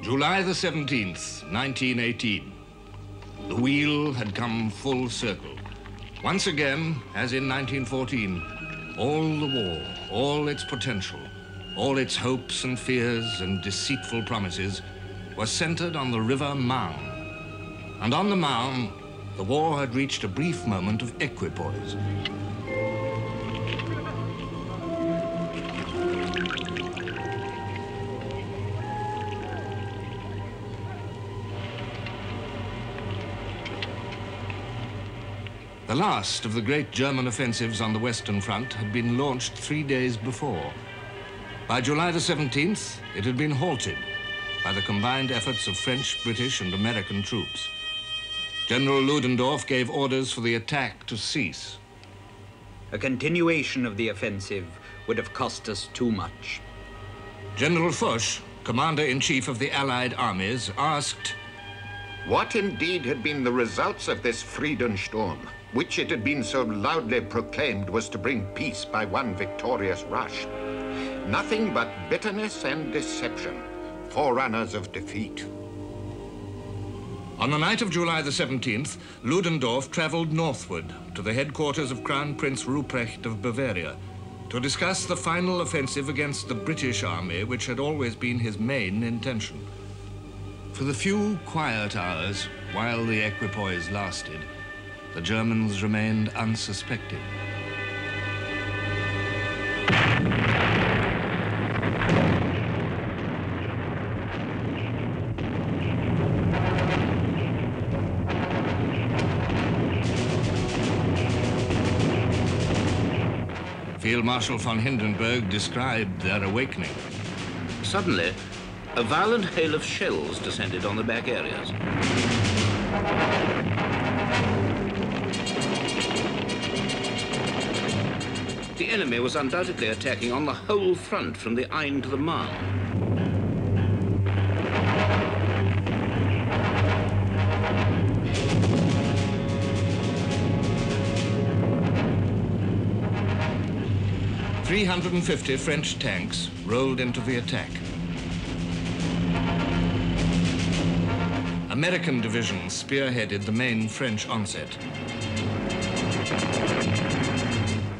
July the 17th, 1918. The wheel had come full circle. Once again, as in 1914, all the war, all its potential, all its hopes and fears and deceitful promises was centered on the River Marne. And on the Marne, the war had reached a brief moment of equipoise. The last of the great German offensives on the Western Front had been launched 3 days before. By July the 17th, it had been halted by the combined efforts of French, British, and American troops. General Ludendorff gave orders for the attack to cease. A continuation of the offensive would have cost us too much. General Foch, commander-in-chief of the Allied armies, asked, what indeed had been the results of this Friedensturm, which it had been so loudly proclaimed was to bring peace by one victorious rush? Nothing but bitterness and deception, forerunners of defeat. On the night of July the 17th, Ludendorff traveled northward to the headquarters of Crown Prince Ruprecht of Bavaria to discuss the final offensive against the British army, which had always been his main intention. For the few quiet hours while the equipoise lasted, the Germans remained unsuspecting. Field Marshal von Hindenburg described their awakening. Suddenly, a violent hail of shells descended on the back areas. The enemy was undoubtedly attacking on the whole front from the Aisne to the Marne. "350 French tanks rolled into the attack. American divisions spearheaded the main French onset.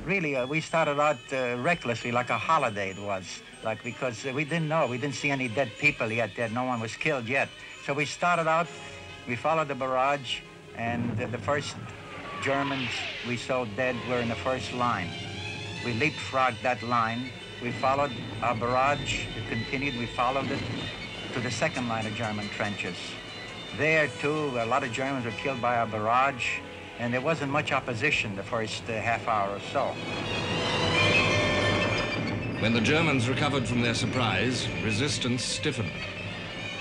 Really, we started out recklessly, like a holiday it was, because we didn't see any dead people yet, no one was killed yet. So we started out, we followed the barrage, and the first Germans we saw dead were in the first line. We leapfrogged that line, we followed our barrage, it continued, we followed it to the second line of German trenches. There, too, a lot of Germans were killed by our barrage, and there wasn't much opposition the first half hour or so. When the Germans recovered from their surprise, resistance stiffened.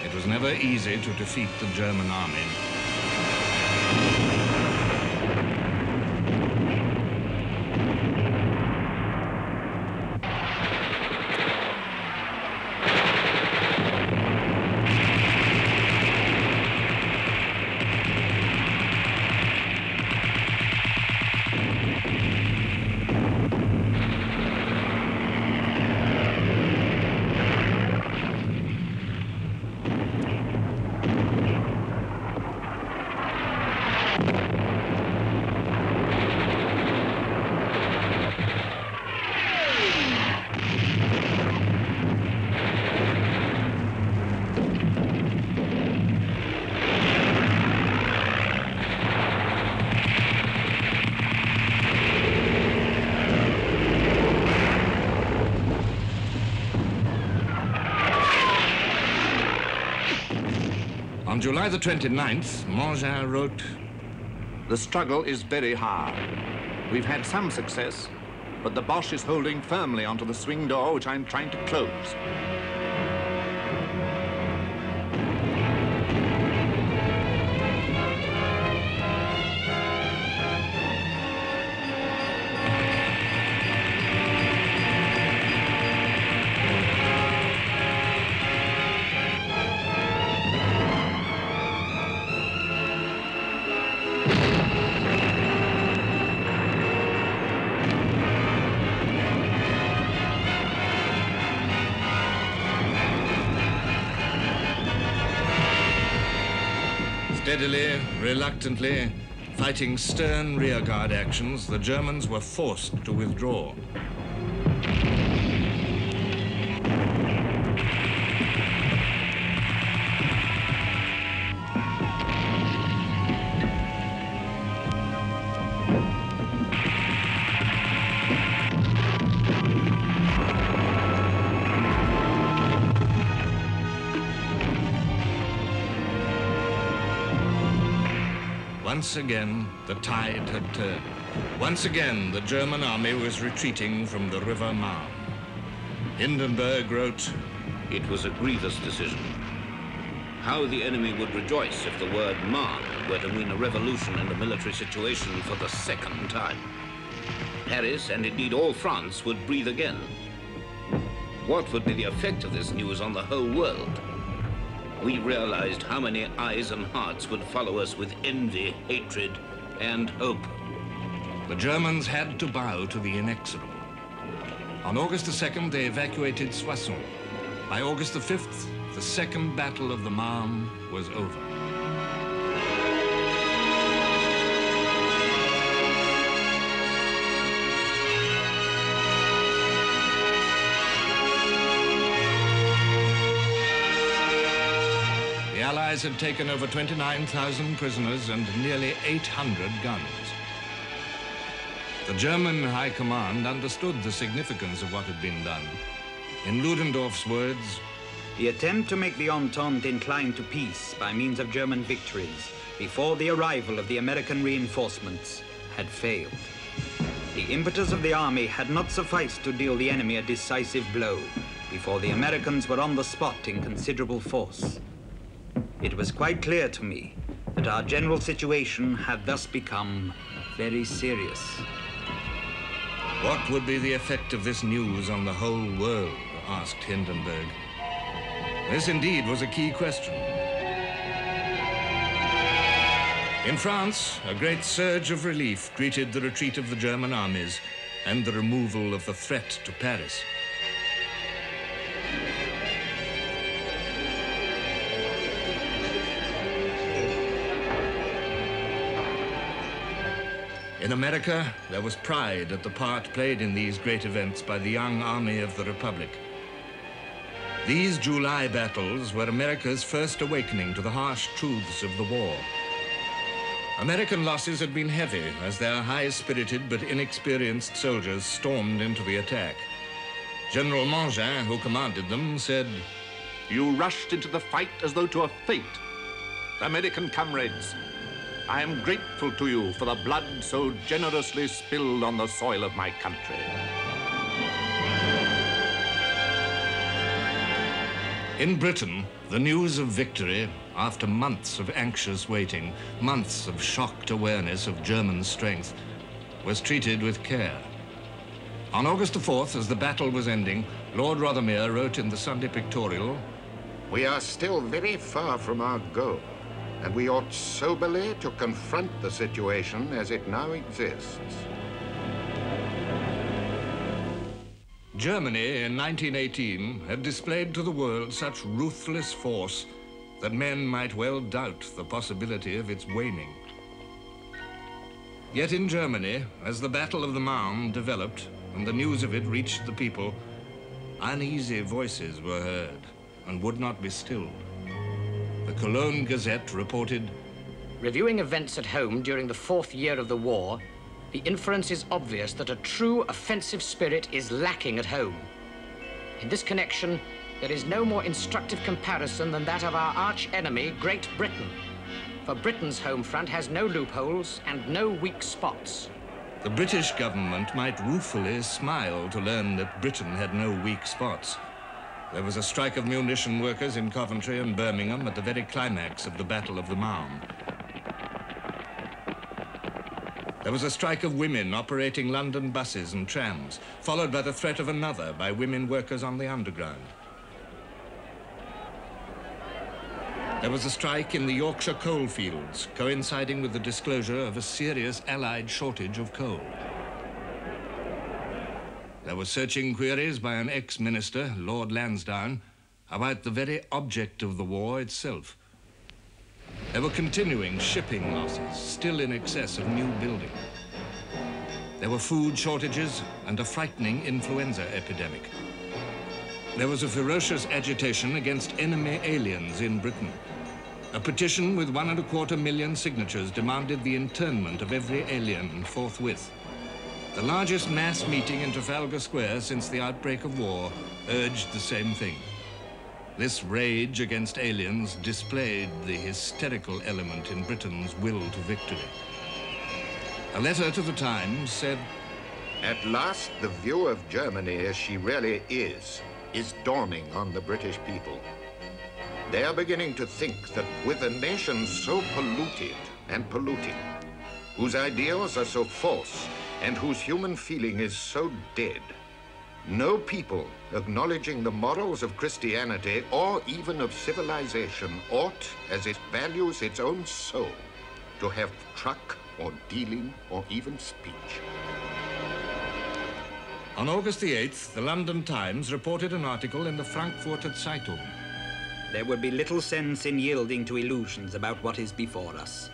It was never easy to defeat the German army. On July the 29th, Mangin wrote, "The struggle is very hard. We've had some success, but the Boche is holding firmly onto the swing door, which I'm trying to close. Steadily, reluctantly, fighting stern rearguard actions, the Germans were forced to withdraw. Once again, the tide had turned. Once again, the German army was retreating from the River Marne. Hindenburg wrote, It was a grievous decision. How the enemy would rejoice if the word Marne were to mean a revolution and a military situation for the second time. Paris, and indeed all France, would breathe again. What would be the effect of this news on the whole world? We realized how many eyes and hearts would follow us with envy, hatred, and hope. The Germans had to bow to the inexorable. On August the 2nd, they evacuated Soissons. By August the 5th, the Second Battle of the Marne was over. The Allies had taken over 29,000 prisoners and nearly 800 guns. The German High Command understood the significance of what had been done. In Ludendorff's words, The attempt to make the Entente incline to peace by means of German victories before the arrival of the American reinforcements had failed. The impetus of the army had not sufficed to deal the enemy a decisive blow before the Americans were on the spot in considerable force. It was quite clear to me that our general situation had thus become very serious. what would be the effect of this news on the whole world, asked Hindenburg. This indeed was a key question. In France, a great surge of relief greeted the retreat of the German armies and the removal of the threat to Paris. In America, there was pride at the part played in these great events by the young army of the Republic. These July battles were America's first awakening to the harsh truths of the war. American losses had been heavy as their high-spirited but inexperienced soldiers stormed into the attack. General Mangin, who commanded them, said, "You rushed into the fight as though to a fate. American comrades, I am grateful to you for the blood so generously spilled on the soil of my country." In Britain, the news of victory, after months of anxious waiting, months of shocked awareness of German strength, was treated with care. On August the 4th, as the battle was ending, Lord Rothermere wrote in the Sunday Pictorial, "We are still very far from our goal, and we ought soberly to confront the situation as it now exists." Germany in 1918 had displayed to the world such ruthless force that men might well doubt the possibility of its waning. Yet in Germany, as the Battle of the Marne developed and the news of it reached the people, uneasy voices were heard and would not be stilled. The Cologne Gazette reported, "Reviewing events at home during the 4th year of the war, the inference is obvious that a true offensive spirit is lacking at home. In this connection, there is no more instructive comparison than that of our arch-enemy, Great Britain. For Britain's home front has no loopholes and no weak spots." The British government might ruefully smile to learn that Britain had no weak spots. There was a strike of munition workers in Coventry and Birmingham at the very climax of the Battle of the Marne. There was a strike of women operating London buses and trams, followed by the threat of another by women workers on the Underground. There was a strike in the Yorkshire coalfields, coinciding with the disclosure of a serious Allied shortage of coal. There were searching queries by an ex-minister, Lord Lansdowne, about the very object of the war itself. There were continuing shipping losses, still in excess of new building. There were food shortages and a frightening influenza epidemic. There was a ferocious agitation against enemy aliens in Britain. A petition with 1.25 million signatures demanded the internment of every alien forthwith. The largest mass meeting in Trafalgar Square since the outbreak of war urged the same thing. This rage against aliens displayed the hysterical element in Britain's will to victory. A letter to the Times said, "At last, the view of Germany as she really is dawning on the British people. They are beginning to think that with a nation so polluted and polluting, whose ideals are so false, and whose human feeling is so dead, no people acknowledging the morals of Christianity or even of civilization ought, as it values its own soul, to have truck or dealing or even speech." On August the 8th, the London Times reported an article in the Frankfurter Zeitung. There would be little sense in yielding to illusions about what is before us.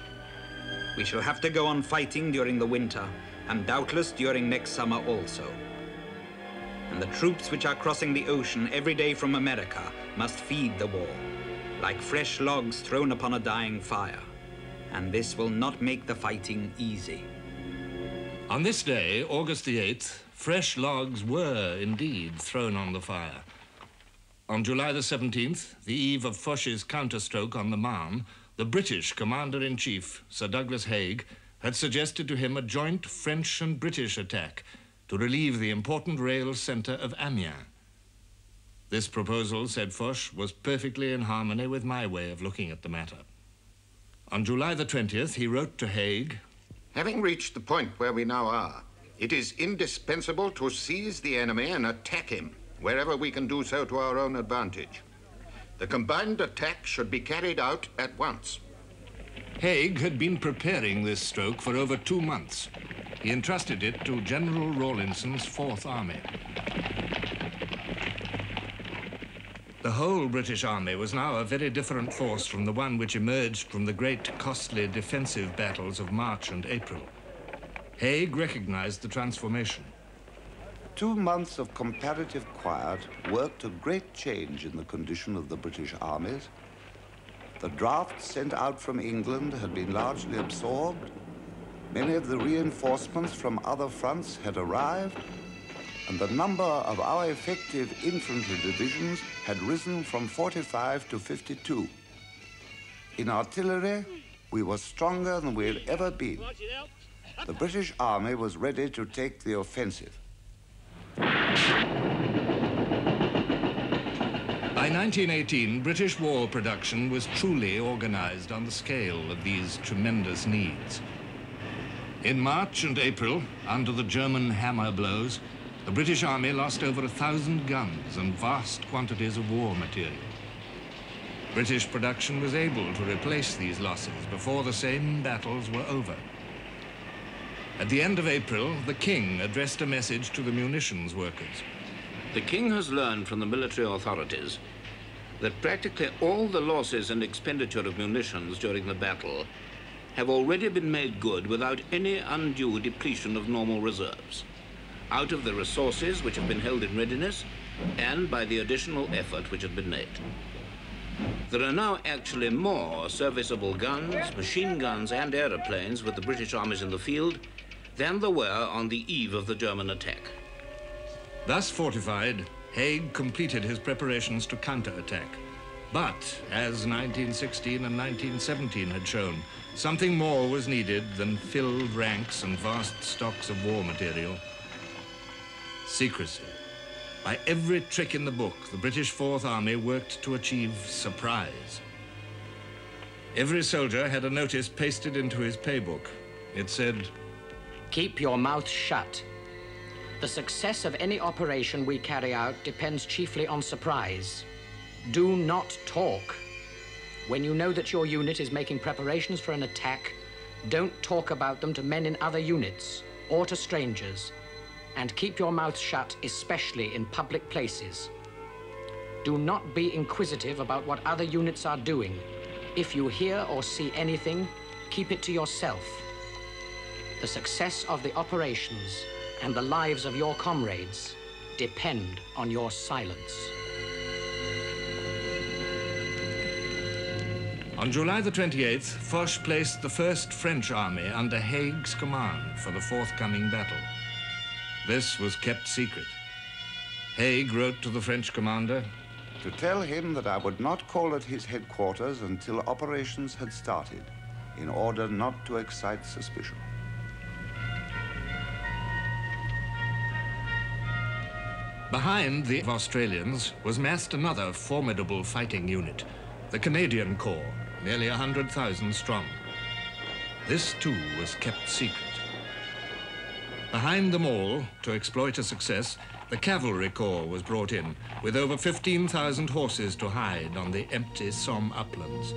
We shall have to go on fighting during the winter, and doubtless during next summer also. And the troops which are crossing the ocean every day from America must feed the war, like fresh logs thrown upon a dying fire. And this will not make the fighting easy. On this day, August the 8th, fresh logs were indeed thrown on the fire. On July the 17th, the eve of Foch's counterstroke on the Marne, the British Commander-in-Chief, Sir Douglas Haig, had suggested to him a joint French and British attack to relieve the important rail centre of Amiens. This proposal, said Foch, was perfectly in harmony with my way of looking at the matter. On July the 20th, he wrote to Haig, "Having reached the point where we now are, it is indispensable to seize the enemy and attack him wherever we can do so to our own advantage. The combined attack should be carried out at once." Haig had been preparing this stroke for over 2 months. He entrusted it to General Rawlinson's Fourth Army. The whole British Army was now a very different force from the one which emerged from the great, costly defensive battles of March and April. Haig recognized the transformation. 2 months of comparative quiet worked a great change in the condition of the British armies. The drafts sent out from England had been largely absorbed. Many of the reinforcements from other fronts had arrived, and the number of our effective infantry divisions had risen from 45 to 52. In artillery, we were stronger than we had ever been. The British Army was ready to take the offensive. By 1918, British war production was truly organized on the scale of these tremendous needs. In March and April, under the German hammer blows, the British Army lost over 1,000 guns and vast quantities of war material. British production was able to replace these losses before the same battles were over. At the end of April, the King addressed a message to the munitions workers. The King has learned from the military authorities that practically all the losses and expenditure of munitions during the battle have already been made good without any undue depletion of normal reserves, out of the resources which have been held in readiness and by the additional effort which has been made. There are now actually more serviceable guns, machine guns and aeroplanes with the British armies in the field than there were on the eve of the German attack. Thus fortified, Haig completed his preparations to counterattack. But, as 1916 and 1917 had shown, something more was needed than filled ranks and vast stocks of war material. Secrecy. By every trick in the book, the British Fourth Army worked to achieve surprise. Every soldier had a notice pasted into his paybook. It said, "Keep your mouth shut. The success of any operation we carry out depends chiefly on surprise. Do not talk. When you know that your unit is making preparations for an attack, don't talk about them to men in other units or to strangers. And keep your mouth shut, especially in public places. Do not be inquisitive about what other units are doing. If you hear or see anything, keep it to yourself. The success of the operations and the lives of your comrades depend on your silence. On July the 28th, Foch placed the first French army under Haig's command for the forthcoming battle. This was kept secret. Haig wrote to the French commander to tell him that I would not call at his headquarters until operations had started, in order not to excite suspicion. Behind the Australians was massed another formidable fighting unit, the Canadian Corps, nearly 100,000 strong. This too was kept secret. Behind them all, to exploit a success, the Cavalry Corps was brought in, with over 15,000 horses to hide on the empty Somme uplands.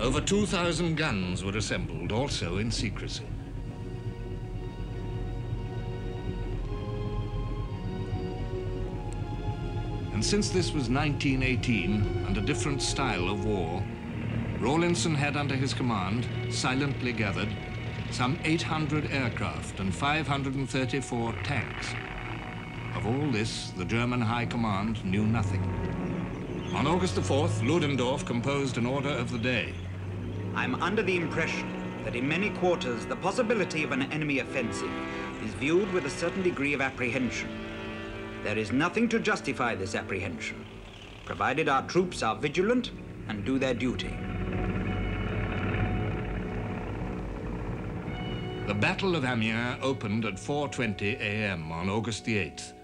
Over 2,000 guns were assembled, also in secrecy. And since this was 1918 and a different style of war, Rawlinson had under his command, silently gathered, some 800 aircraft and 534 tanks. Of all this, the German High Command knew nothing. On August the 4th, Ludendorff composed an order of the day. I'm under the impression that in many quarters the possibility of an enemy offensive is viewed with a certain degree of apprehension. There is nothing to justify this apprehension, provided our troops are vigilant and do their duty. The Battle of Amiens opened at 4:20 a.m. on August the 8th.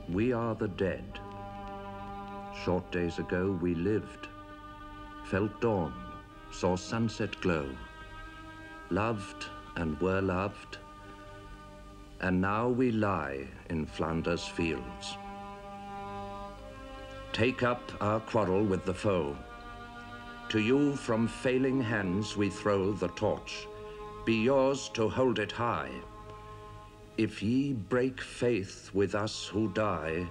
We are the dead. Short days ago we lived, felt dawn, saw sunset glow, loved and were loved, and now we lie in Flanders fields. Take up our quarrel with the foe. To you from failing hands we throw the torch. Be yours to hold it high. If ye break faith with us who die,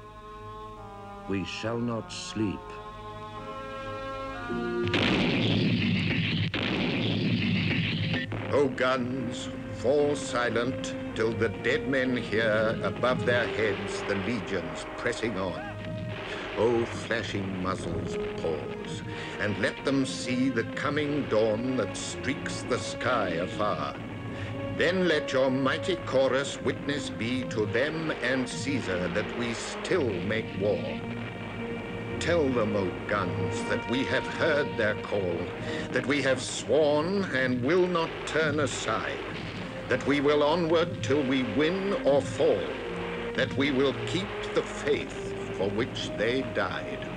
we shall not sleep. O guns, fall silent till the dead men hear above their heads the legions pressing on. O flashing muzzles, pause, and let them see the coming dawn that streaks the sky afar. Then let your mighty chorus witness be to them and Caesar that we still make war. Tell them, O guns, that we have heard their call, that we have sworn and will not turn aside, that we will onward till we win or fall, that we will keep the faith for which they died.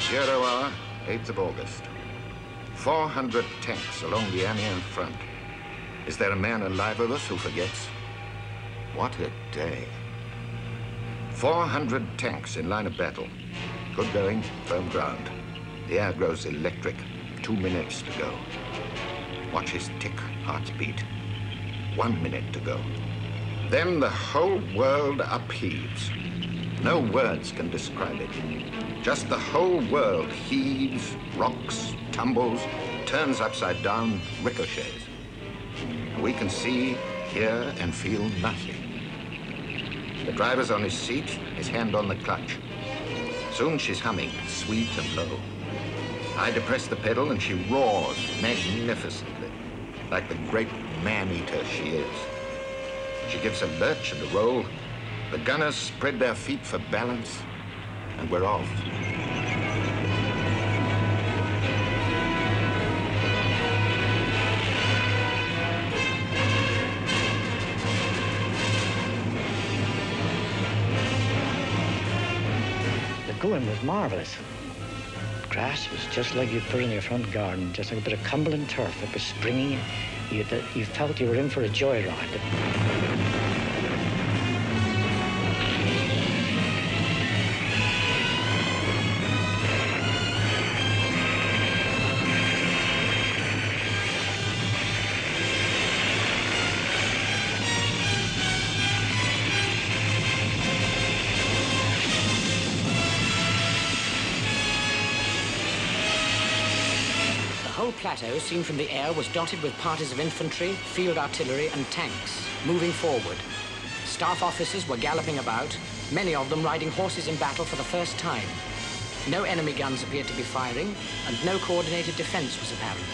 Here we are, 8th of August. 400 tanks along the Amiens front. Is there a man alive of us who forgets? What a day. 400 tanks in line of battle. Good going, firm ground. The air grows electric. 2 minutes to go. Watch his tick, heart's beat. 1 minute to go. Then the whole world upheaves. No words can describe it. Just the whole world heaves, rocks, tumbles, turns upside down, ricochets. We can see, hear, and feel nothing. The driver's on his seat, his hand on the clutch. Soon she's humming, sweet and low. I depress the pedal and she roars magnificently, like the great man-eater she is. She gives a lurch and a roll. The gunners spread their feet for balance, and we're off. The going was marvelous. Grass was just like you'd put in your front garden, just like a bit of Cumberland turf. It was springy. You felt you were in for a joyride. whole plateau, seen from the air, was dotted with parties of infantry, field artillery, and tanks, moving forward. Staff officers were galloping about, many of them riding horses in battle for the first time. No enemy guns appeared to be firing, and no coordinated defense was apparent.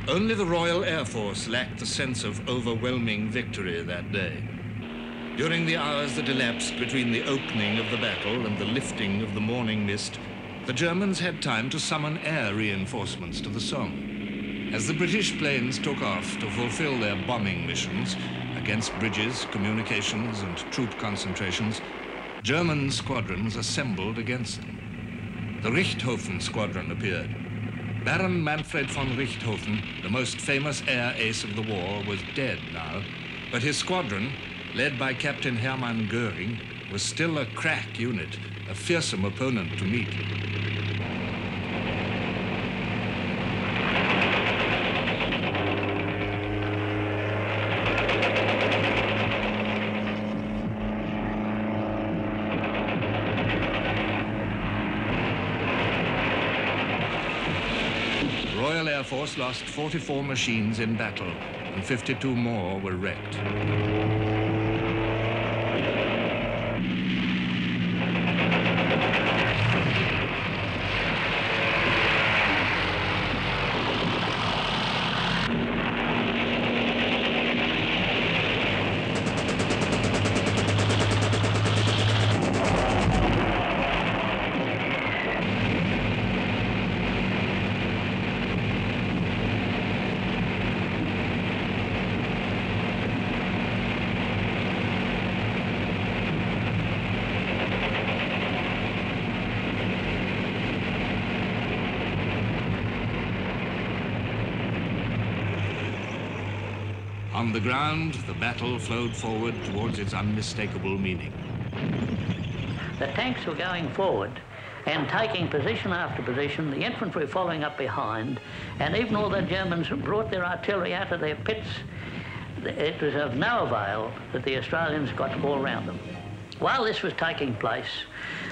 Only the Royal Air Force lacked the sense of overwhelming victory that day. During the hours that elapsed between the opening of the battle and the lifting of the morning mist, the Germans had time to summon air reinforcements to the Somme. As the British planes took off to fulfill their bombing missions against bridges, communications, and troop concentrations, German squadrons assembled against them. The Richthofen squadron appeared. Baron Manfred von Richthofen, the most famous air ace of the war, was dead now, but his squadron, led by Captain Hermann Göring, was still a crack unit, a fearsome opponent to meet. The Royal Air Force lost 44 machines in battle, and 52 more were wrecked. On the ground, the battle flowed forward towards its unmistakable meaning. The tanks were going forward and taking position after position, the infantry following up behind, and even all the Germans brought their artillery out of their pits. It was of no avail that the Australians got all round them. While this was taking place,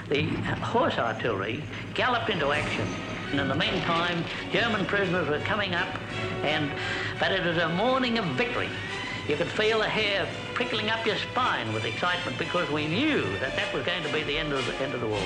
the horse artillery galloped into action. And in the meantime, German prisoners were coming up, but it was a morning of victory. You could feel the hair prickling up your spine with excitement because we knew that that was going to be the end of the war.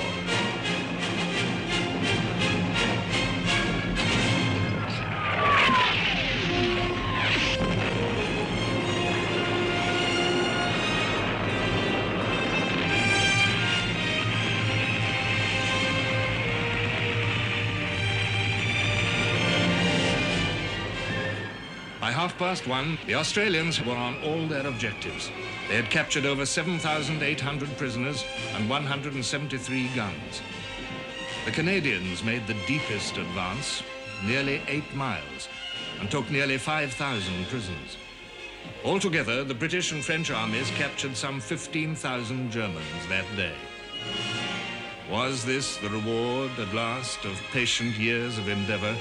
By 1:30, the Australians were on all their objectives. They had captured over 7,800 prisoners and 173 guns. The Canadians made the deepest advance, nearly 8 miles, and took nearly 5,000 prisoners. Altogether, the British and French armies captured some 15,000 Germans that day. Was this the reward, at last, of patient years of endeavor?